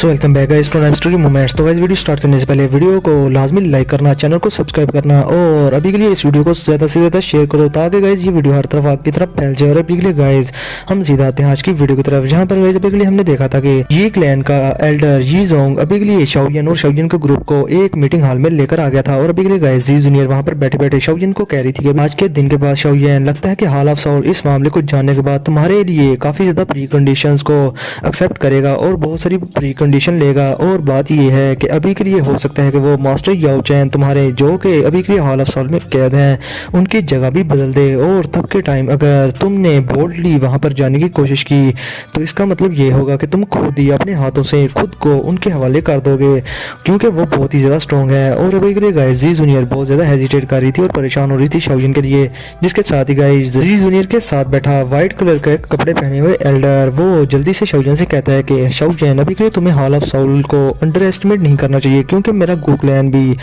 So welcome back guys to story moments. तो guys video start करने से पहले वीडियो को लाजमी लाइक करना, चैनल को सब्सक्राइब करना और अभी के लिए इस वीडियो को ज़्यादा से ज़्यादा शेयर करो ताकि गाइस ये वीडियो हर तरफ आपकी तरफ फैल जाए। और अभी के लिए गाइस हम सीधा आते हैं आज की वीडियो की तरफ, जहाँ पर गाइस अभी के लिए हमने देखा था कि ये क्लैन का एल्डर जी जोंग अभी के लिए शाओयन और शाओयन के ग्रुप को एक मीटिंग हॉल में लेकर आ गया था। और अभी के लिए गाइस जी जूनियर वहाँ पर बैठे बैठे शाओयन को कह रही थी कि आज के दिन के बाद शाओयन, लगता है कि हॉल ऑफ सोल इस मामले को जानने के बाद तुम्हारे लिए काफ़ी ज़्यादा प्री कंडीशंस को एक्सेप्ट करेगा और बहुत सारी प्री कंडीशन लेगा। और बात ये है कि अभी के लिए हो सकता है कि वो मास्टर याओ चैन तुम्हारे जो कि अभी के लिए हॉल ऑफ सोल में कैद हैं उनकी जगह भी बदल दे। और तब के टाइम अगर तुमने बोल्डली वहाँ पर जाने की कोशिश की तो इसका मतलब ये होगा कि तुम खुद ही अपने हाथों से खुद को उनके हवाले कर दोगे, क्योंकि वो बहुत ही ज़्यादा स्ट्रॉन्ग है। और अभी के लिए गाइस जी जूनियर बहुत ज़्यादा हेजिटेट कर रही थी और परेशान हो रही थी शाओयन के लिए, जिसके साथ ही गाइस जी जूनियर के साथ बैठा व्हाइट कलर के कपड़े पहने हुए एल्डर वो जल्दी से शाओयन से कहता है कि शाओयन, अभी के लिए तुम्हें हॉल ऑफ सोल को अंडर एस्टिमेट नहीं करना चाहिए, क्योंकि मेरा गो क्लैन भी,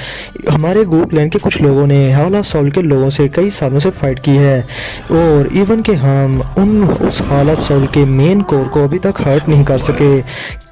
हमारे गो क्लैन के कुछ लोगों ने हॉल ऑफ सोल के लोगों से कई सालों से फाइट की है और इवन के हम उस हॉल ऑफ सोल के मेन कोर को अभी तक हर्ट नहीं कर सके,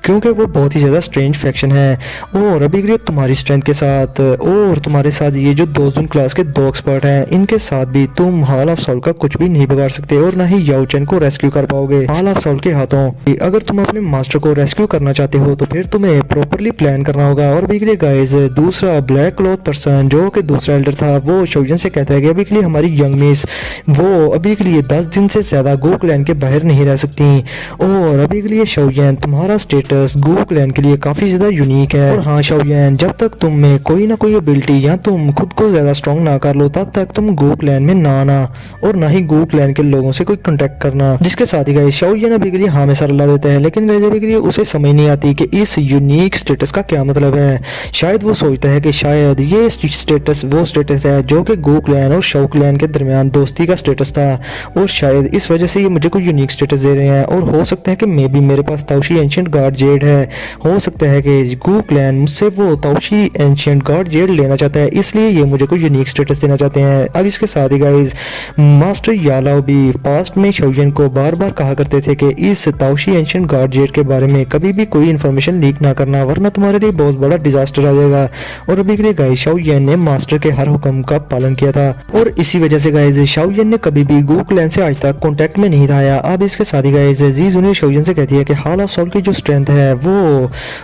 क्योंकि वो बहुत ही ज़्यादा स्ट्रेंज फैक्शन है। और अभी के लिए तुम्हारी स्ट्रेंथ के साथ और तुम्हारे साथ ये जो दो जून क्लास के दो एक्सपर्ट हैं, इनके साथ भी तुम हॉल ऑफ सोल का कुछ भी नहीं बिगाड़ सकते और ना ही याओ चैन को रेस्क्यू कर पाओगे हॉल ऑफ सोल के हाथों। अगर तुम अपने मास्टर को रेस्क्यू करना चाहते हो तो फिर तुम्हें प्रॉपरली प्लान करना होगा। और अभी के लिए गाइस दूसरा ब्लैक क्लॉथ पर्सन जो कि दूसरा एल्डर था वो शाओयन से कहता है कि अभी के लिए हमारी यंग मिस वो अभी के लिए 10 दिन से ज़्यादा गो क्लैन के बाहर नहीं रह सकती। और अभी के लिए शाओयन, तुम्हारा गो क्लैन के लिए काफी ज्यादा यूनिक है। और हाँ शाओयन, जब तक तुम में कोई ना कोई एबिलिटी या तुम खुद को ज्यादा स्ट्रॉन्ग ना कर लो तब तक तुम गो क्लैन में ना आना और ना ही गो क्लैन के लोगों से कोई कांटेक्ट करना। जिसके साथ ही गाइस शाओयन अभी के लिए हाँ में सर ला देता है, लेकिन गाइस अभी के लिए उसे समझ नहीं आती कि इस यूनिक स्टेटस का क्या मतलब है। शायद वो सोचता है कि शायद ये स्टेटस वो स्टेटस है जो कि गो क्लैन और शाओ क्लैन के दरमियान दोस्ती का स्टेटस था और शायद इस वजह से ये मुझे कोई यूनिक स्टेटस दे रहे हैं। और हो सकता है कि मे बी मेरे पास ताओशी एंशिएंट गार्ड जेड है, हो सकता है कि गो क्लैन मुझसे वो ताओशी एंशिएंट गार्ड जेड लेना चाहता है, इसलिए ये मुझे कोई यूनिक स्टेटस देना चाहते हैं। अब इसके साथ ही गाइस मास्टर यालाओ भी पास्ट में शाओयन को बार बार कहा करते थे कि इस ताओशी एंशिएंट गार्ड जेड के बारे में कभी भी कोई इन्फॉर्मेशन लीक ना करना, वरना तुम्हारे लिए बहुत बड़ा डिजास्टर आ जाएगा। और अभी के लिए गाइस शाओयन ने मास्टर के हर हुक्म का पालन किया था और इसी वजह से गाइस शाओयन ने कभी भी गो क्लैन से आज तक कॉन्टेक्ट में नहीं था आया। अब इसके साथ ही गाइस जी जूनियर शाओयन से कहती है कि हॉल ऑफ सोल की जो स्ट्रेंथ है वो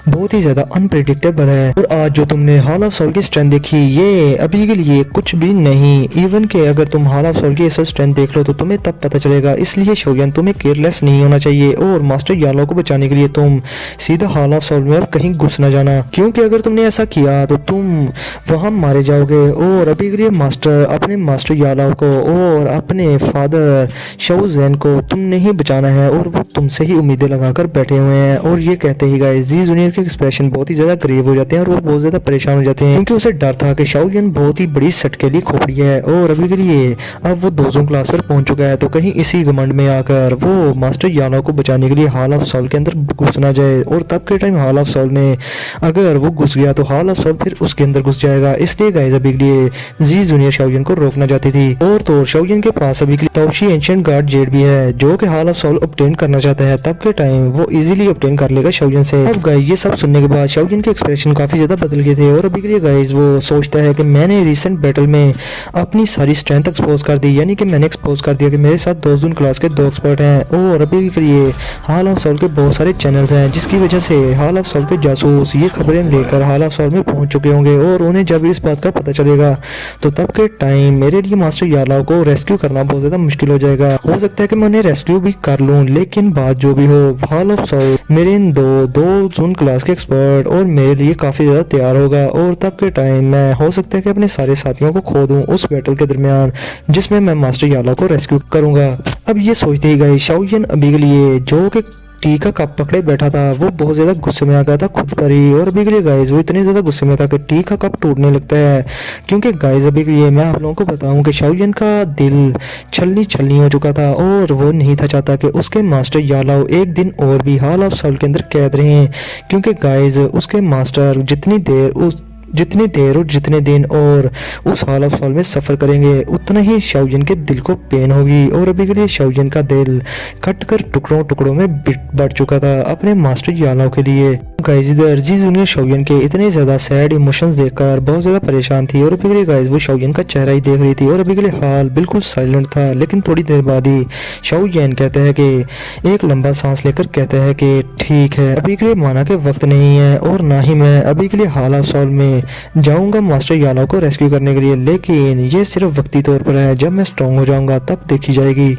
बहुत ही ज्यादा अनप्रेडिक्टेबल है और आज जो तुमने हॉल ऑफ सोल की स्ट्रेंथ देखी ये अभी के लिए कुछ भी नहीं। इवन के अगर तुम हॉल ऑफ सोल की असल स्ट्रेंथ देख लो तो तुम्हें तब पता चलेगा, इसलिए शाओयन तुम्हें केयरलेस नहीं होना चाहिए और मास्टर यालाओ को बचाने के लिए तुम सीधा हॉल ऑफ सोल में अब कहीं घुस ना जाना, क्योंकि अगर तुमने ऐसा किया तो तुम वहां मारे जाओगे। और अभी के लिए मास्टर अपने मास्टर यालाओ को और अपने फादर शाओ ज़ेन को तुमने ही बचाना है और वो तुमसे ही उम्मीदें लगाकर बैठे हुए हैं। और ये कहते ही गाइस जी जूनियर के एक्सप्रेशन बहुत ही ज्यादा ग्रेव हो जाते हैं और वो बहुत ज्यादा परेशान हो जाते हैं, क्योंकि उसे डर था कि शाओयन बहुत ही बड़ी सटकेली खोपड़ी है और अभी के लिए अब वो दोजों क्लास पर पहुंच चुका है, तो कहीं इसी घमंड में आकर वो मास्टर यालाओ को बचाने के लिए हॉल ऑफ सोल के अंदर घुस ना जाए। और तब के टाइम हॉल ऑफ सोल में अगर वो घुस गया तो हॉल ऑफ सोल फिर उसके अंदर घुस जाएगा, इसलिए गाइस अभी के लिए जी जूनियर शाओयन को रोकना चाहती थी। और तो शाओयन के पास अभी के लिए ताओशी एंशिएंट गार्ड जेड भी है जो कि हॉल ऑफ सोल ऑब्टेन करना चाहता है, तब के टाइम वो इजीली ऑब्टेन कर लेगा शाओयन से। अब गाइस ये सब सुनने के बाद शाओयन के एक्सप्रेशन काफी ज्यादा बदल गए थे और अभी के लिए गाइस वो सोचता है कि मैंने रिसेंट बैटल में अपनी सारी स्ट्रेंथ एक्सपोज कर दी, यानी कि मैंने एक्सपोज कर दिया कि मेरे साथ दो जून क्लास के दो एक्सपर्ट हैं और अभी के लिए हॉल ऑफ सोल के बहुत सारे चैनल्स हैं, जिसकी वजह से हॉल ऑफ सोल के जासूस ये खबरें लेकर हॉल ऑफ सोल में पहुंच चुके होंगे और उन्हें जब इस बात का पता चलेगा तो तब के टाइम मेरे लिए मास्टर यालाओ को रेस्क्यू करना बहुत ज्यादा मुश्किल हो जाएगा। हो सकता है कि मैं उन्हें रेस्क्यू भी कर लूं, लेकिन बात जो भी हो हॉल ऑफ सोल मेरे इन दो जून क्लास के एक्सपर्ट और मेरे लिए काफी ज्यादा तैयार होगा और तब के टाइम मैं हो सकता है कि अपने सारे साथियों को खो दूं उस बैटल के दरमियान जिसमें मैं मास्टर यालाओ को रेस्क्यू करूंगा। अब ये सोचते ही गए शाओयन अभी के लिए जो कि टी का कप पकड़े बैठा था वो बहुत ज्यादा गुस्से में आ गया था खुद पर ही। और अभी के लिए गाइस वो इतने ज्यादा गुस्से में था कि टी का कप टूटने लगता है, क्योंकि गाइस अभी के लिए मैं आप लोगों को बताऊं कि शाओयन का दिल छलनी हो चुका था और वो नहीं था चाहता कि उसके मास्टर यालाओ एक दिन और भी हॉल ऑफ सोल के अंदर कैद रहे, क्योंकि गाइस उसके मास्टर जितनी देर और जितने दिन और उस हॉल ऑफ सोल में सफर करेंगे उतना ही शाओयन के दिल को पेन होगी। और अभी के लिए शाओयन का दिल कट कर टुकड़ों में बढ़ चुका था अपने मास्टर यालाओ के लिए। गाइस इधर जी जूनियर शाओयन के इतने ज़्यादा सैड इमोशंस देखकर बहुत ज़्यादा परेशान थी और अभी के लिए गाइस वो शाओयन का चेहरा ही देख रही थी और अभी के लिए हाल बिल्कुल साइलेंट था। लेकिन थोड़ी देर बाद ही शाओयन कहते हैं कि एक लंबा सांस लेकर कहते हैं कि ठीक है, अभी के लिए माना के वक्त नहीं है और ना ही मैं अभी के लिए हाल ऑफ सॉल्व में जाऊंगा मास्टर यालो को रेस्क्यू करने के लिए, लेकिन ये सिर्फ वक्ती तौर पर है, जब मैं स्ट्रॉन्ग हो जाऊंगा तब देखी जाएगी।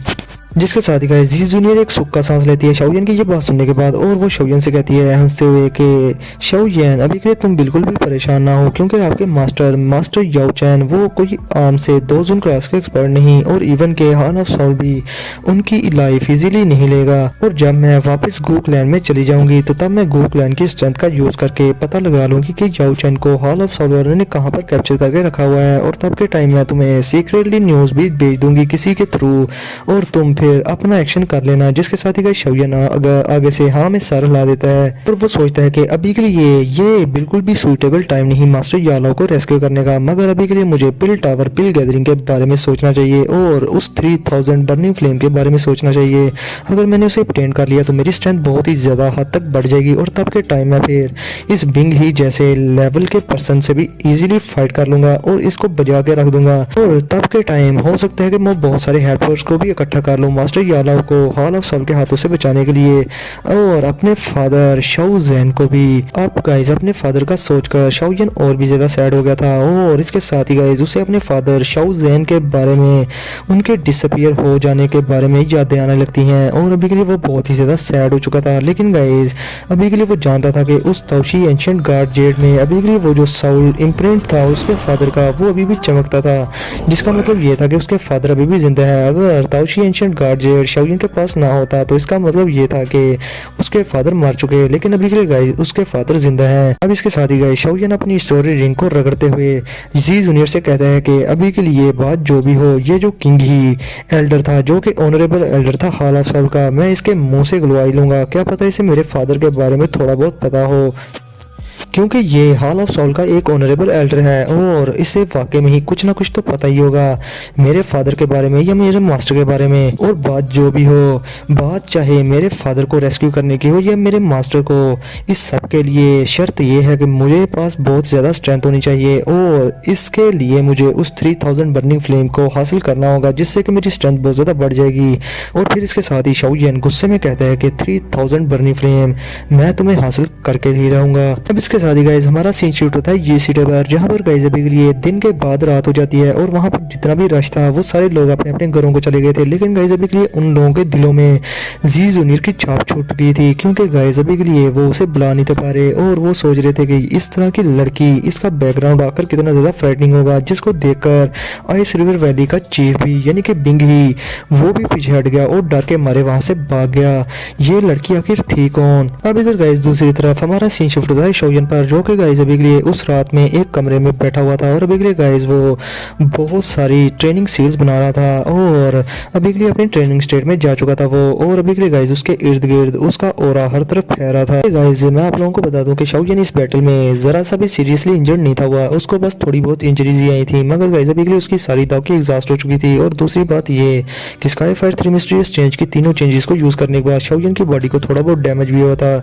जिसके साथ ही गाइस जी जूनियर एक सूखा सांस लेती है शाओयन की ये बात सुनने के बाद और वो शाओयन से कहती है हंसते हुए कि शाओयन अभी के लिए तुम बिल्कुल भी परेशान ना हो, क्योंकि आपके मास्टर याओ चैन वो कोई आम से 2 जून क्लास के एक्सपर्ट नहीं और इवन के हाल ऑफ सॉल्व भी उनकी लाइफ इजीली नहीं लेगा। और जब मैं वापस गू क्लैन में चली जाऊंगी तो तब मैं गू क्लैन की स्ट्रेंथ का यूज करके पता लगा लूंगी कि याओ चैन को हाल ऑफ सॉल्वर ने कहाँ पर कैप्चर करके रखा हुआ है और तब के टाइम मैं तुम्हें सीक्रेटली न्यूज भी भेज दूंगी किसी के थ्रू और तुम फिर अपना एक्शन कर लेना। जिसके साथ ही गाइस शाओयन आगे से हाँ में सर हिला देता है और वो सोचता है कि अभी के लिए ये बिल्कुल भी सूटेबल टाइम नहीं मास्टर यालो को रेस्क्यू करने का, मगर अभी के लिए मुझे पिल टावर पिल गैदरिंग के बारे में सोचना चाहिए और उस 3000 बर्निंग फ्लेम के बारे में सोचना चाहिए। अगर मैंने उसे obtain कर लिया तो मेरी स्ट्रेंथ बहुत ही ज़्यादा हद तक बढ़ जाएगी और तब के टाइम में फिर इस बिंग ही जैसे लेवल के पर्सन से भी इजीली फाइट कर लूंगा और इसको बजा के रख दूंगा। और तब के टाइम हो सकता है कि मैं बहुत सारे हेल्पर्स को भी इकट्ठा कर लूँ मास्टर यालो को हाल ऑफ सॉल्व के हाथों से बचाने के लिए और अपने फादर शाओ ज़ैन को भी। अब गाइस अपने फादर का सोचकर शाओयन और भी ज़्यादा सैड हो गया था और इसके साथ ही गाइस उसे अपने फादर शाओ ज़ैन के बारे में उनके डिसअपियर हो जाने के बारे में यादें आने लगती हैं और अभी के लिए वो बहुत ही ज़्यादा सैड हो चुका था। लेकिन गाइस अभी के लिए वो जानता था कि उस ताओशी एंशिएंट गार्ड जेड में अभी के लिए वो जो साउल इम्प्रिंट था उसके फादर का वो अभी भी चमकता था, जिसका मतलब ये था कि उसके फादर अभी भी जिंदा है। अगर ताओशी एंशिएंट गार्ड जेड शाओयन के पास ना होता तो इसका मतलब ये था कि उसके फादर मर चुके, लेकिन अभी के लिए गाइस उसके फादर जिंदा है। अब इसके साथ ही गाइस शाओयन अपनी स्टोरी रिंग को रगड़ते हुए जी जूनियर से कहता है कि अभी के लिए बात जो भी हो, ये जो किंग ही एल्डर था जो कि ऑनरेबल एल्डर था हाल ऑफ सॉल्व का, मैं इसके मुंह से गलवाई लूंगा, क्या पता इसे मेरे फादर के बारे में थोड़ा बहुत पता हो, क्योंकि ये हाल ऑफ सॉल का एक ऑनरेबल एल्डर है और इसे वाकई में ही कुछ ना कुछ तो पता ही होगा मेरे फादर के बारे में या मेरे मास्टर के बारे में। और बात जो भी हो, बात चाहे मेरे फादर को रेस्क्यू करने की हो या मेरे मास्टर को, इस सब के लिए शर्त ये है कि मुझे पास बहुत ज़्यादा स्ट्रेंथ होनी चाहिए और इसके लिए मुझे उस 3000 बर्निंग फ्लेम को हासिल करना होगा, जिससे कि मेरी स्ट्रेंथ बहुत ज़्यादा बढ़ जाएगी। और फिर इसके साथ ही शाओयन गुस्से में कहता है कि 3000 बर्निंग फ्लेम मैं तुम्हें हासिल करके ही रहूँगा। अब इसके साथ ही गाइस हमारा सीन शूट होता है ये सिटी पर, जहाँ पर गाइस अभी के लिए दिन के बाद रात हो जाती है और वहाँ पर जितना भी रश था वो सारे लोग अपने अपने घरों को चले गए थे। लेकिन गाइस अभी के लिए उन लोगों के दिलों में जी जूनियर की छाप छूट गई थी, क्योंकि गाइस अभी के लिए वो उसे बुला नहीं पा रहे और वो सोच रहे थे कि इस तरह की लड़की, इसका बैकग्राउंड आकर कितना ज़्यादा फ्राइटनिंग होगा, जिसको देखकर आइस रिवर वैली का चीफ भी यानी कि बिंग ही वो भी पीछे हट गया और डर के मारे वहाँ से भाग गया। ये लड़की आखिर थी कौन? अब इधर गाइस दूसरी तरफ हमारा सीन शिफ्ट होता है शाओयन पर, जो कि गाइस अभी के लिए उस रात में एक कमरे में बैठा हुआ था और अभी के लिए गाइस वो बहुत सारी ट्रेनिंग सील्स बना रहा था और अभी के लिए अपनी ट्रेनिंग स्टेट में जा चुका था वो। और अभी के लिए गाइस उसके इर्द गिर्द उसका ऑरा हर तरफ फैला था। गाइस मैं आप लोगों को बता दूं कि शाओयन इस बैटल में जरा सा भी सीरियसली इंजर्ड नहीं था हुआ, उसको बस थोड़ी बहुत इंजरीज ही आई थी, मगर गाइस अभी के लिए उसकी सारी दाव की एग्जॉस्ट हो चुकी थी। और दूसरी बात ये कि स्काई फायर 3 मिस्टीरियस चेंज की तीनों चेंजेस को यूज करने के बाद शाओयन की बॉडी को थोड़ा बहुत डैमेज भी हुआ था।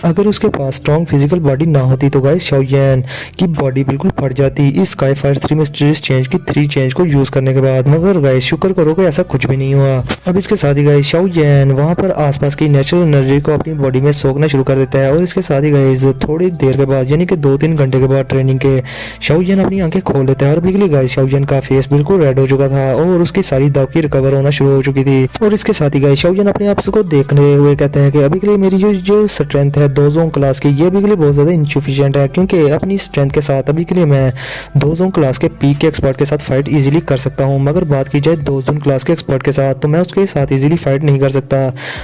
अगर उसके पास स्ट्रॉन्ग फिजिकल बॉडी ना होती तो गाइस शाओयन की बॉडी बिल्कुल फट जाती इस स्काई फायर 3 मिस्टीरियस चेंज की 3 चेंज को यूज करने के बाद। मगर गाइस शुक्र करो कि ऐसा कुछ भी नहीं हुआ। अब इसके साथ ही गाइस शाओयन वहां पर आसपास की नेचुरल एनर्जी को अपनी बॉडी में सोखना शुरू कर देता है और इसके साथ ही गाइस थोड़ी देर के बाद यानी कि 2-3 घंटे के बाद ट्रेनिंग के शाओयन अपनी आंखें खोल लेता है और अभी के लिए गाइस शाओयन का फेस बिल्कुल रेड हो चुका था और उसकी सारी दाव की रिकवर होना शुरू हो चुकी थी। और इसके साथ ही गाइस शाओयन अपने आप को देखने हुए कहता है कि अभी के लिए मेरी जो स्ट्रेंथ है 2 जोन क्लास की, ये अभी के लिए बहुत ज्यादा इनसफिशिएंट है, क्योंकि अपनी स्ट्रेंथ के साथ अभी के लिए मैं 2 जोन क्लास के पीक के एक्सपर्ट के साथ फाइट इजीली कर सकता हूं, मगर बात की जाए 2 जोन क्लास के एक्सपर्ट के साथ तो मैं उसके साथ इजीली फाइट नहीं कर सकता।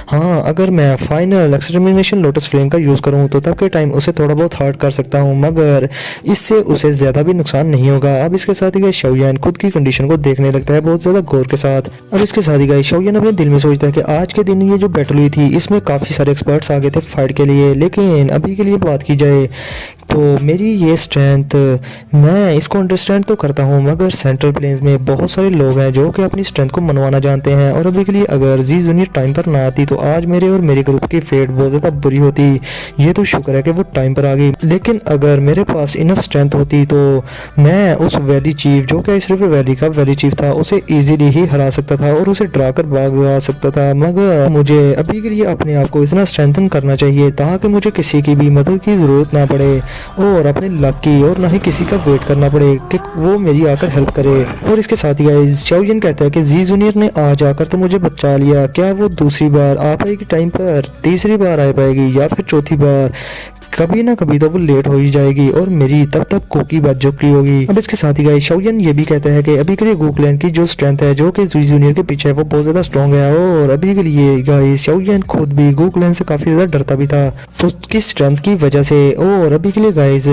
हाँ, अगर मैं फाइनल एक्सटरमिनेशन लोटस फ्लेम का यूज करूं तो तब के टाइम उसे थोड़ा बहुत हर्ट कर सकता हूं, मगर इससे उसे ज्यादा भी नुकसान नहीं होगा। अब इसके साथ ही शाओयन खुद की कंडीशन को देखने लगता है बहुत ज्यादा गौर के साथ। अब इसके साथ ही शाओयन अपने दिल में सोचता है कि आज के दिन ये जो बैटल हुई थी इसमें काफी सारे एक्सपर्ट्स आ गए थे फाइट के लिए, लेकिन अभी के लिए बात की जाए तो मेरी ये स्ट्रेंथ, मैं इसको अंडरस्टैंड तो करता हूँ, मगर सेंट्रल प्लेन्स में बहुत सारे लोग हैं जो कि अपनी स्ट्रेंथ को मनवाना जानते हैं। और अभी के लिए अगर जी जूनियर टाइम पर ना आती तो आज मेरे और मेरे ग्रुप की फेट बहुत ज़्यादा बुरी होती। ये तो शुक्र है कि वो टाइम पर आ गई, लेकिन अगर मेरे पास इनफ स्ट्रेंथ होती तो मैं उस वैली चीफ, जो कि सिर्फ वैली का वैली चीफ था, उसे ईजिली ही हरा सकता था और उसे डरा कर भाग जा सकता था। मगर मुझे अभी के लिए अपने आप को इतना स्ट्रेंथन करना चाहिए ताकि मुझे किसी की भी मदद की ज़रूरत ना पड़े और अपने लक की और ना ही किसी का वेट करना पड़े कि वो मेरी आकर हेल्प करे। और इसके साथ ही गाइस शाओयिन कहता है कि जी जूनियर ने आज आकर तो मुझे बचा लिया, क्या वो दूसरी बार आ पाएगी टाइम पर, तीसरी बार आ पाएगी या फिर चौथी बार? कभी ना कभी तो वो लेट हो ही जाएगी और मेरी तब तक कोकी बात चुकी होगी। अब इसके साथ ही गाइस शाओयिन ये भी कहता है कि अभी के लिए गूक्लैन की जो स्ट्रेंथ है, जो कि जी जूनियर के पीछे है, वो बहुत ज्यादा स्ट्रॉन्ग है। और अभी के लिए गाइस शाओयिन खुद भी गूक्लैन से काफी ज्यादा डरता भी था उसकी स्ट्रेंथ की वजह से। और अभी के लिए गाइस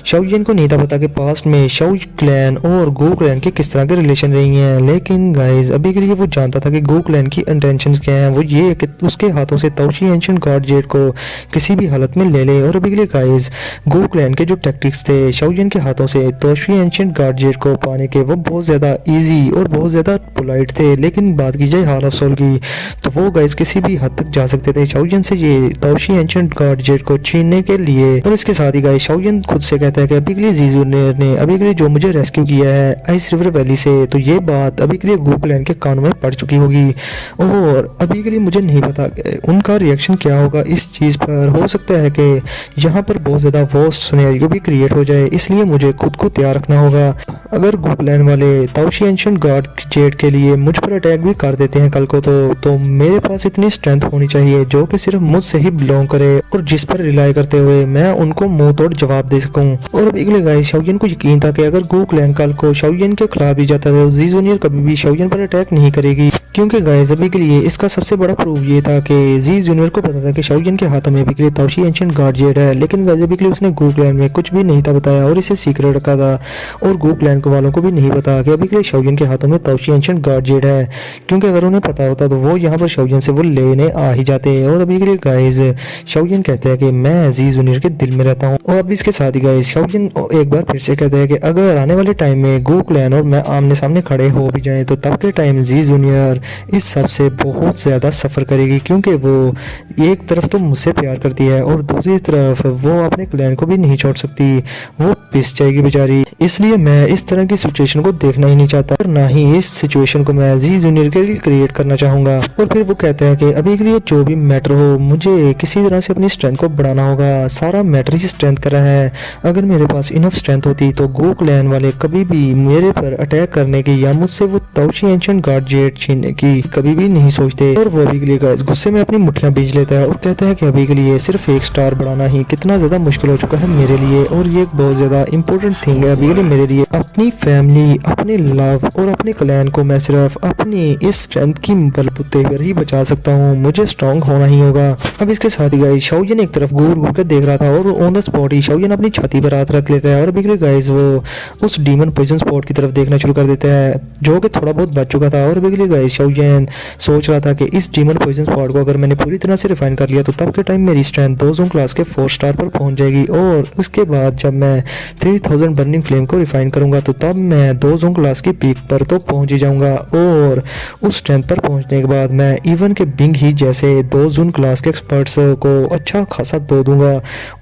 शाओयिन को नहीं था पता कि पास्ट में शाओक्लैन और गूक्लैन के किस तरह के रिलेशन रही हैं, लेकिन गाइस अभी के लिए वो जानता था कि गूक्लैन की इंटेंशंस क्या हैं। वो ये कि उसके हाथों से ताओशी एंशिएंट गार्ड जेट को किसी भी हालत में ले ले। और अभी के लिए गाइस गूक्लैन के जो टैक्टिक्स थे शाओयिन के हाथों से ताओशी एंशिएंट गार्ड जेट को पाने के, वो बहुत ज्यादा इजी और बहुत ज्यादा पोलाइट थे। लेकिन बात की जाए हाल ऑफ सोल की तो वो गाइस किसी भी हद तक जा सकते थे शाओयिन से ये ताओशी एंशिएंट गार्ड जेट को छीनने के लिए। और इसके साथ ही गाइस शाओयिन खुद से कहता है कि अभी के लिए जी जूनियर ने अभी के लिए जो मुझे रेस्क्यू किया है आइस रिवर वैली से, तो ये बात अभी के लिए गूक्लैन के कानों में पड़ चुकी होगी। और अभी के लिए मुझे नहीं पता उनका रिएक्शन क्या होगा इस चीज़ पर। हो सकता है कि यहाँ पर बहुत ज़्यादा वर्स्ट सिनेरियो भी क्रिएट हो जाए, इसलिए मुझे खुद को तैयार रखना होगा। अगर गूक्लैन वाले ताओशी एंशिएंट गार्ड जेट के लिए मुझ पर अटैक भी कर देते हैं कल को, तो मेरे पास इतनी स्ट्रेंथ होनी चाहिए जो कि सिर्फ मुझसे ही बिलोंग करे और जिस पर रिलाई करते हुए मैं उनको मुंह तोड़ जवाब दे सकूं। और अभी के लिए गाइस शाओयिन को यकीन था कि अगर गूक्लैन कल को शाओयिन के खिलाफ भी जाता है तो जी जूनियर कभी भी शाओयिन पर अटैक नहीं करेगी, क्योंकि गाइस अभी के लिए इसका सबसे बड़ा प्रूफ ये था कि जी जूनियर को पता था कि शाओयिन के हाथों में अभी के लिए ताओशी एंशिएंट गार्ड जेट है, लेकिन गाइस अभी के लिए उसने गूक्लैन में कुछ भी नहीं था बताया और इसे सीक्रेट रखा था। और गूक्लैन वालों को भी नहीं पता कि अभी के लिए शाओयिन के हाथों में ताओशी एंशिएंट गार्ड जेट है, क्योंकि अगर उन्हें पता होता तो वो यहाँ पर शाओयिन से वो लेने आ ही जाते। और अभी के लिए गाइस शाओयिन कहते हैं कि मैं जी जूनियर के दिल में रहता हूँ। और अब इसके साथ ही गाइस शाओयिन एक बार फिर से कहते हैं कि अगर आने वाले टाइम में गूक्लैन और मैं आमने सामने खड़े हो भी जाएं तो तब के टाइम जी जूनियर इस सब से बहुत ज़्यादा सफ़र करेगी, क्योंकि वो एक तरफ तो मुझसे प्यार करती है और दूसरी तरफ वो अपने क्लैन को भी नहीं छोड़ सकती, वो पिस जाएगी बेचारी। इसलिए मैं इस तरह की सिचुएशन को देखना ही नहीं चाहता और ना ही इस सिचुएशन को मैं जी जूनियर के लिए क्रिएट करना चाहूँगा। और फिर वो कहता है कि अभी के लिए जो भी मैटर हो मुझे किसी तरह से अपनी स्ट्रेंथ को बढ़ाना होगा, सारा मैटर ही स्ट्रेंथ का रहा है। अगर मेरे पास इनफ स्ट्रेंथ होती तो गूक्लैन वाले कभी भी मेरे पर अटैक करने की या मुझसे वो ताओशी एंशिएंट गार्ड जेट छीनने की कभी भी नहीं सोचते। और वो अभी के लिए गाइस गुस्से में अपनी मुट्ठियां बींच लेता है और कहता है कि अभी के लिए सिर्फ एक स्टार बढ़ाना ही कितना ज्यादा मुश्किल हो चुका है मेरे लिए, और ये एक बहुत ज्यादा इंपॉर्टेंट थिंग है अभी के लिए मेरे लिए। अपनी फैमिली, अपने लव और अपने क्लैन को मैं सिर्फ अपनी इस स्ट्रेंथ की बलबूते पर ही बचा सकता हूँ, मुझे स्ट्रॉन्ग होना ही होगा। अब इसके साथ ही गाइस शाओयिन एक तरफ घूर घूर कर देख रहा था और ऑन द स्पॉट ही शाओयिन अपनी छाती पर हाथ रख लेता है और अभी के लिए गाइस वो उस डीमन पॉइजन स्पॉट की तरफ देखना शुरू कर देता है जो कि थोड़ा बहुत बच चुका था। और अभी के लिए गाइस शाओयिन सोच रहा था कि इस डीमन पॉइजन स्पॉट को अगर मैंने पूरी तरह से रिफाइन कर लिया तो तब के टाइम मेरी स्ट्रेंथ 2 जोन क्लास के 4 स्टार पर पहुंच जाएगी, और उसके बाद जब मैं 3000 बर्निंग फ्लेम को रिफाइन करूंगा तो तब मैं 2 जोन क्लास की पीक पर तो पहुंच ही जाऊंगा। और उस स्ट्रेंथ पर पहुंचने के बाद मैं इवन के बिंग ही जैसे 2 जोन क्लास के एक्सपर्ट्स को अच्छा खासा दो दूंगा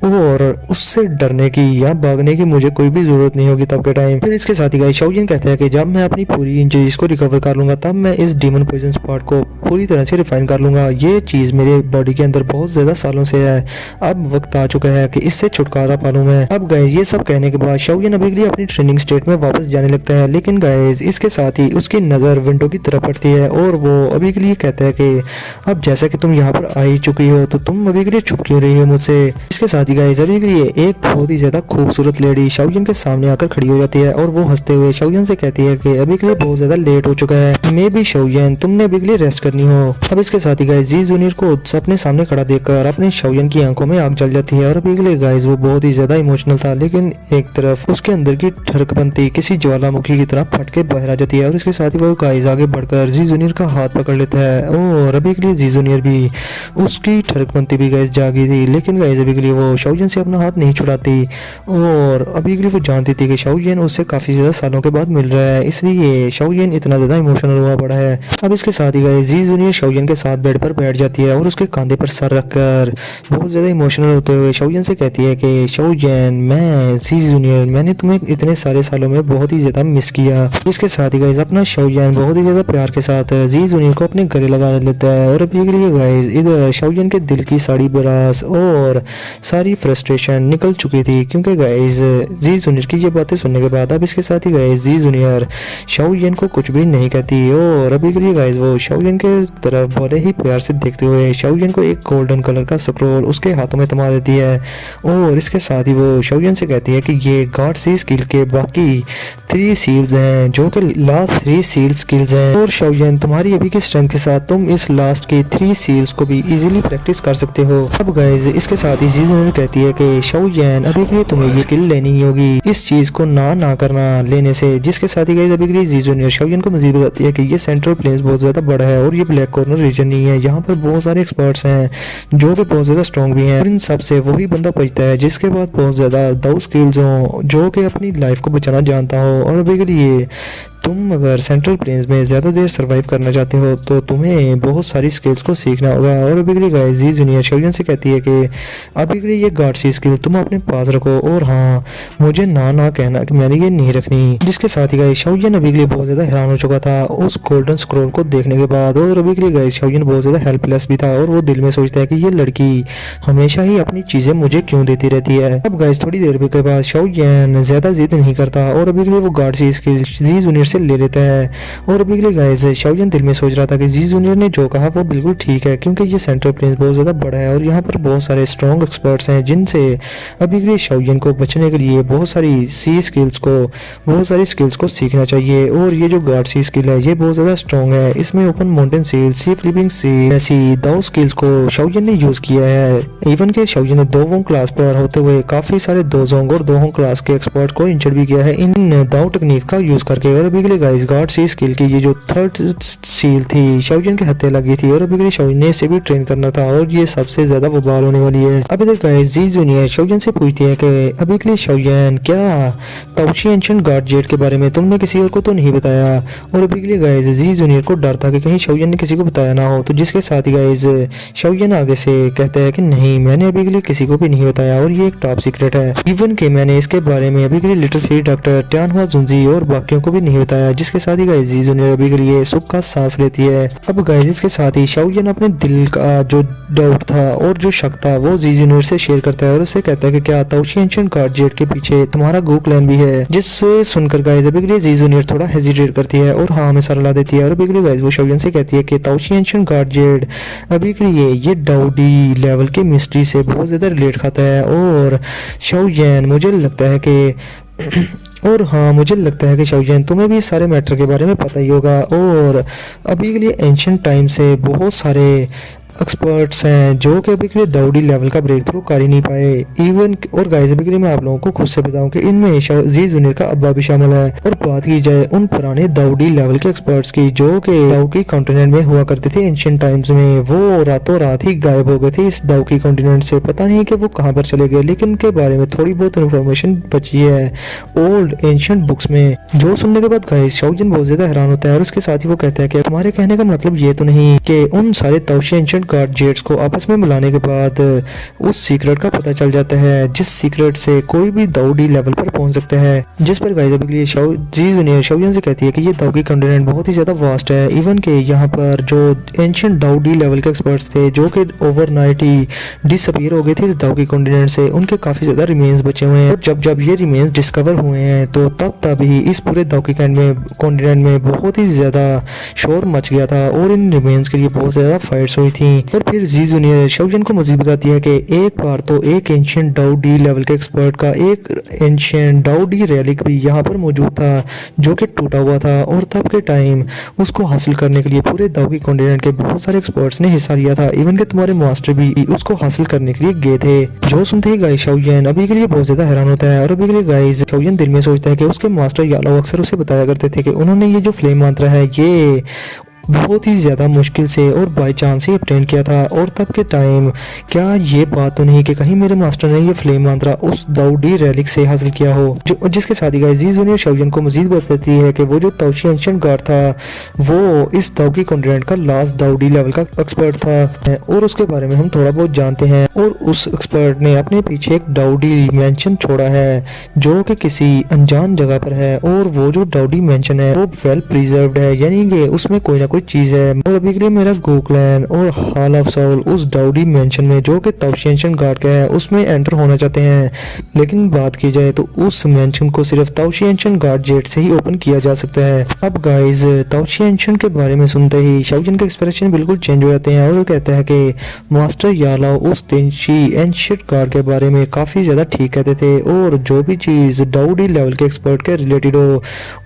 और उससे डरने की या भागने की मुझे कोई भी जरूरत नहीं होगी तब के टाइम। फिर इसके साथ ही गाइस शाओयिन कहता है कि जब मैं अपनी पूरी इंजरीज को रिकवर कर लूंगा तब मैं इस डीमन पॉइजन स्पॉट को पूरी तरह से रिफाइन कर लूंगा। ये चीज मेरे बॉडी के अंदर बहुत ज्यादा सालों से है, अब वक्त आ चुका है कि इससे छुटकारा पा लूं मैं। अब गाइस ये सब कहने के बाद शाओयिन अभी के लिए अपनी ट्रेनिंग स्टेट में वापस जाने लगता है, लेकिन गाइस इसके साथ ही उसकी नजर विंडो की तरफ पड़ती है और वो अभी के लिए कहता है कि अब जैसा कि तुम यहाँ पर आ ही चुकी हो तो तुम अभी के लिए छुप क्यों रही हो मुझसे। इसके साथ ही गाइस अभी के लिए एक बहुत ही ज्यादा खूबसूरत लेडी शाओयिन के सामने आकर खड़ी हो जाती है और वो हंसते हुए शाओयिन से कहती है कि अभी के लिए बहुत ज्यादा लेट हो चुका है, मे बी शाओयिन तुमने अभी के लिए रेस्ट करनी हो। अब इसके साथ ही गाइस जी जूनियर को अपने सामने खड़ा देखकर अपने शाओयिन की आंखों में आग जल जाती है और अभी के लिए गाइस वो बहुत ही ज्यादा इमोशनल था, लेकिन एक तरफ उसके अंदर की ठरकबंती किसी ज्वालामुखी की तरह फट के बाहर आ जाती है। और इसके साथ ही वो गाइस आगे बढ़कर जी जूनियर का हाथ पकड़ लेता है और अभी के लिए जी जूनियर भी उसकी ठरकपंती भी गाइस जागी थी, लेकिन गाइस अभी के लिए वो शाओजिन से अपना हाथ नहीं छुड़ाती और अभी के लिए वो जानती थी कि शाओजिन उससे काफ़ी ज़्यादा सालों के बाद मिल रहा है, इसलिए शाओजिन इतना ज़्यादा इमोशनल हुआ पड़ा है। अब इसके साथ ही गाइस जी जूनियर शाओजिन के साथ बेड पर बैठ जाती है और उसके कंधे पर सर रखकर बहुत ज़्यादा इमोशनल होते हुए शाओजिन से कहती है कि शाओजिन, मैं जी जूनियर, मैंने तुम्हें इतने सारे सालों में बहुत ही ज़्यादा मिस किया। इसके साथ ही गाइस अपना शाओजिन बहुत ही ज़्यादा प्यार के साथ जी जूनियर को अपने गले लगा लेता है और अभी के लिए गाइस इधर शाओजिन के दिल की सारी बरास और सारी फ्रस्ट्रेशन निकल चुकी थी, क्योंकि गाइस जी जूनियर की ये बातें सुनने के बाद अब इसके साथ ही गाइस जी जूनियर शाओजिन को कुछ भी नहीं कहती और अभी के लिए गाइस वो शाओजिन के तरफ बड़े ही प्यार से देखते हुए शाओजिन को एक गोल्डन कलर का स्क्रोल उसके हाथों में थमा देती है और इसके साथ ही वो शाओजिन से कहती है कि ये गॉड सी स्किल के बाकी 3 सील्स हैं, जो कि लास्ट 3 सील स्किल्स हैं और शाओजिन तुम्हारी अभी की स्ट्रेंथ के साथ तुम इस लास्ट के 3 सील्स को भी इजीली प्रैक्टिस कर सकते हो। अब गाइस इसके साथ ही जी जूनियर कहती है कि शाओजिन अभी के लिए तुम्हें ये स्किल लेनी ही होगी, इस चीज को ना करना लेने से। जिसके साथ ही गाइस अभी के लिए जी जूनियर शाओजिन को मजीद बताती है कि ये सेंट्रल प्लेन्स बहुत ज्यादा बड़ा है और ये ब्लैक कॉर्नर रीजन नहीं है, यहाँ पर बहुत सारे एक्सपर्ट्स हैं जो कि बहुत ज्यादा स्ट्रॉन्ग भी हैं और इन सब से वही बंदा बचता है जिसके पास बहुत ज्यादा 2 स्किल्स हों, जो कि अपनी लाइफ को बचाना जानता हो। और अभी के लिए तुम अगर सेंट्रल प्लेन्स में ज़्यादा देर सर्वाइव करना चाहते हो तो तुम्हें बहुत सारी स्किल्स को सीखना होगा। और अभी के लिए गाइस जी जूनियर शाओजिन से कहती है कि अभी के लिए ये गॉड सी स्किल तुम अपने पास रखो और हाँ, मुझे ना कहना कि मैंने ये नहीं रखनी। जिसके साथ ही गाइस शाओजिन अभी के लिए बहुत ज़्यादा हैरान हो चुका था उस गोल्डन स्क्रोल को देखने के बाद और अभी के लिए गाइस शाओजिन बहुत ज़्यादा हेल्पलेस भी था और वो दिल में सोचता है कि ये लड़की हमेशा ही अपनी चीज़ें मुझे क्यों देती रहती है। अब गाइस थोड़ी देर के बाद शाओजिन ज़्यादा जिद नहीं करता और अभी के लिए वो गॉड सी स्किल जी जूनियर से ले लेता है और अभी के लिए गाइस शाओजिन दिल में सोच रहा था कि जी जूनियर ने जो कहा वो बिल्कुल ठीक है, क्योंकि ये सेंट्रल प्लेन्स बहुत ज़्यादा बड़ा है और यहाँ पर बहुत सारे स्ट्रॉन्ग एक्सपर्ट्स हैं जिनसे अभी के लिए शाओजिन को बचने के लिए बहुत सारी स्किल्स को सीखना चाहिए। और ये जो गॉड सी स्किल है ये बहुत ज़्यादा स्ट्रॉन्ग है, इसमें ओपन माउंटेन सील, सी फ्लिपिंग सील ऐसी 2 स्किल्स को शाओजिन ने यूज़ किया है। इवन के शाओजिन ने 2 क्लास पर होते हुए काफ़ी सारे 2 जोंग और 2 क्लास के एक्सपर्ट को इंजर भी किया है इन 2 टेक्निक का यूज़ करके। और अभी के लिए गाइस गॉड सी स्किल की ये जो 3rd सील थी शाओजिन के हत्थे लगी थी और अभी के लिए शाओजिन ने इसे भी ट्रेन करना था और ये सबसे ज्यादा बवाल होने वाली है। अभी तक गाइस जी जूनियर शाओजिन से पूछती है कि अभी के लिए शाओजिन, क्या ताओशी एंशिएंट गॉड जेट के बारे में तुमने किसी और को तो नहीं बताया? और अभी के लिए गाइस जी जूनियर को डर था कि कहीं शाओजिन ने किसी को बताया ना हो, तो जिसके साथ ही गाइस शाओजिन आगे से कहता है कि नहीं, मैंने अभी के लिए किसी को भी नहीं बताया और ये एक टॉप सीक्रेट है। इवन के मैंने इसके बारे में अभी के लिए लिटिल फ्री डॉक्टर ट्यानहुआ जुंजी और बाकियों को भी नहीं बताया। जिसके साथ ही गाइस जी जूनियर अभी के लिए सुख का सांस लेती है। अब गाइस इसके साथ ही शाओजिन अपने दिल का जो डाउट था और जो शक था वो जी जूनियर से शेयर करता है और उससे कहता है कि क्या ताओशी एंशिएंट गॉड जेट के पीछे तुम्हारा गो क्लैन भी है? जिससे सुनकर गाइस अभी के लिए जी जूनियर थोड़ा हेजिटेट करती है और हाँ में सर ला देती है और अभी के लिए गाइस वो शाओजिन से कहती है कि ताओशी एंशिएंट गॉड जेट अभी के लिए ये डाउडी लेवल के मिस्ट्री से बहुत ज्यादा रिलेट खाता है। और शाओजिन मुझे लगता है कि मुझे लगता है कि शाओजिन तुम्हें भी इस सारे मैटर के बारे में पता ही होगा और अभी के लिए एंशिएंट टाइम से बहुत सारे एक्सपर्ट्स हैं जो कि अभी के लिए डाउडी लेवल का ब्रेक थ्रू कर ही नहीं पाए। इवन और गाइस अभी के लिए मैं आप लोगों को खुद से बताऊं कि इनमें जी जूनियर का अब्बा भी शामिल है। और बात की जाए उन पुराने डाउडी लेवल के एक्सपर्ट्स की जो कि डाउकी कॉन्टिनेंट में हुआ करते थे एंशिएंट टाइम्स में, वो रातों रात ही गायब हो गए थे इस डाउकी कॉन्टिनेंट से। पता नहीं कि वो कहाँ पर चले गए, लेकिन उनके बारे में थोड़ी बहुत इन्फॉर्मेशन बची है ओल्ड एंशिएंट बुक्स में। जो सुनने के बाद गाइस शाओजिन बहुत ज्यादा हैरान होता है और उसके साथ ही वो कहता है कि तुम्हारे कहने का मतलब ये तो नहीं कि उन सारे ताओशी एंशिएंट गॉड जेट्स को आपस में मिलाने के बाद उस सीक्रेट का पता चल जाता है जिस सीक्रेट से कोई भी दाऊदी लेवल पर पहुंच सकता है। जिस पर गाइस अभी के लिए जी जूनियर शाओजिन से कहती है कि ये दाऊदी कॉन्टिनेंट बहुत ही ज्यादा वास्ट है। इवन के यहाँ पर जो एंशिएंट दाऊदी लेवल के एक्सपर्ट्स थे जो कि ओवरनाइट ही डिसअपीयर हो गए थे इस दाऊदी कॉन्टिनेंट से, उनके काफी ज्यादा रिमेन्स बचे हुए हैं। और जब ये रिमेन्स डिस्कवर हुए हैं तो तब ही इस पूरे दाऊदी कॉन्टिनेंट में बहुत ही ज्यादा शोर मच गया था और इन रिमेन्स के लिए बहुत ज्यादा फाइट्स हुई थी। और फिर जी जूनियर शाओजिन को मजीद बताती है कि एक बार तो एक एंशिएंट दाऊदी लेवल के एक्सपर्ट का एक एंशिएंट दाऊदी रेलिक भी यहाँ पर मौजूद था जो कि टूटा हुआ था और तब के टाइम उसको हासिल करने के लिए पूरे दाऊदी कॉन्टिनेंट के बहुत सारे एक्सपर्ट्स ने हिस्सा लिया था। इवन के तुम्हारे मास्टर भी उसको हासिल करने के लिए गए थे। जो सुनते ही गाइस शाओजिन अभी के लिए बहुत ज्यादा हैरान होता है और अभी के लिए गाइस शाओजिन दिल में सोचता है कि उसके मास्टर यालो अक्सर उसे बताया करते थे कि उन्होंने ये जो फ्लेम मंत्र है ये बहुत ही ज़्यादा मुश्किल से और बाई चांस ही अपटेन किया था। और तब के टाइम क्या ये बात तो नहीं कि कहीं मेरे मास्टर ने ये फ्लेम मंत्रा उस दाऊडी रेलिक से हासिल किया हो, जो जिसके साथ ही गाइस जूनियर शाओजन को मजीद बताती है कि वो जो ताओशी एंशिएंट गार्ड था वो इस दाऊकी कॉन्टिनेंट का लास्ट दाऊडी लेवल का एक्सपर्ट था और उसके बारे में हम थोड़ा बहुत जानते हैं। और उस एक्सपर्ट ने अपने पीछे एक दाऊडी मेंशन छोड़ा है जो कि किसी अनजान जगह पर है। और वो जो दाऊडी मेंशन है वो वेल प्रिजर्व्ड है, यानी कि उसमें कोई ना कोई चीज है। और अभी के लिए मेरा गो क्लैन और हॉल ऑफ सोल उस दाऊडी मेंशन में जो कि ताओशी एंशिएंट गार्ड का है उसमें एंटर होना चाहते हैं, लेकिन बात की जाए तो उस मेंशन को सिर्फ ताओशी एंशिएंट गार्ड जेट से ही ओपन किया जा सकता है। अब गाइस ताओशी एंशिएंट के बारे में सुनते ही शाओजन के एक्सप्रेशन बिल्कुल चेंज हो जाते हैं और वो कहता है कि मास्टर यालाओ उस तेंशी एंशिएंट गार्ड के बारे में काफी ज्यादा ठीक कहते थे और जो भी चीज दाऊडी लेवल के एक्सपर्ट के रिलेटेड हो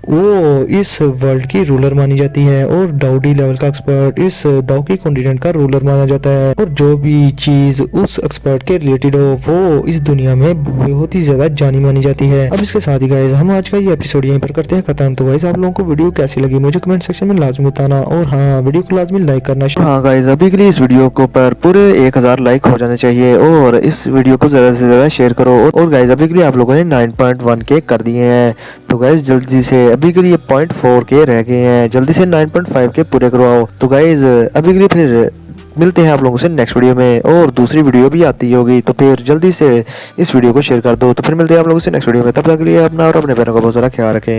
वो इस वर्ल्ड की रूलर मानी जाती है और दाऊडी लेवल का एक्सपर्ट इस दाऊकी कॉन्टिनेंट का रूलर माना जाता है। और जो भी चीज उस एक्सपर्ट के रिलेटेड हो वो इस दुनिया में बहुत ही ज्यादा जानी मानी जाती है। अब इसके साथ ही गाइस हम आज का ये एपिसोड यहीं पर करते हैं खत्म। तो गाइस आप लोगों को वीडियो कैसी लगी मुझे कमेंट सेक्शन में लाजमी बताना और हाँ वीडियो को लाजमी लाइक करना। हाँ गाइस, अभी के लिए इस वीडियो को पर पूरे 1000 लाइक हो जाने चाहिए और इस वीडियो को ज़्यादा से ज़्यादा शेयर करो। और गाइस अभी के लिए आप लोगों ने 9.1 के कर दिए हैं, तो गाइस जल्दी से अभी के लिए 0.4 के रह गए हैं, जल्दी से 9.5 के पूरे करवाओ। तो गाइस अभी के लिए फिर मिलते हैं आप लोगों से नेक्स्ट वीडियो में और दूसरी वीडियो भी आती होगी, तो फिर जल्दी से इस वीडियो को शेयर कर दो। तो फिर मिलते हैं आप लोगों से नेक्स्ट वीडियो में, तब तक के लिए अपना और अपने बहनों का बहुत सारा ख्याल रखें।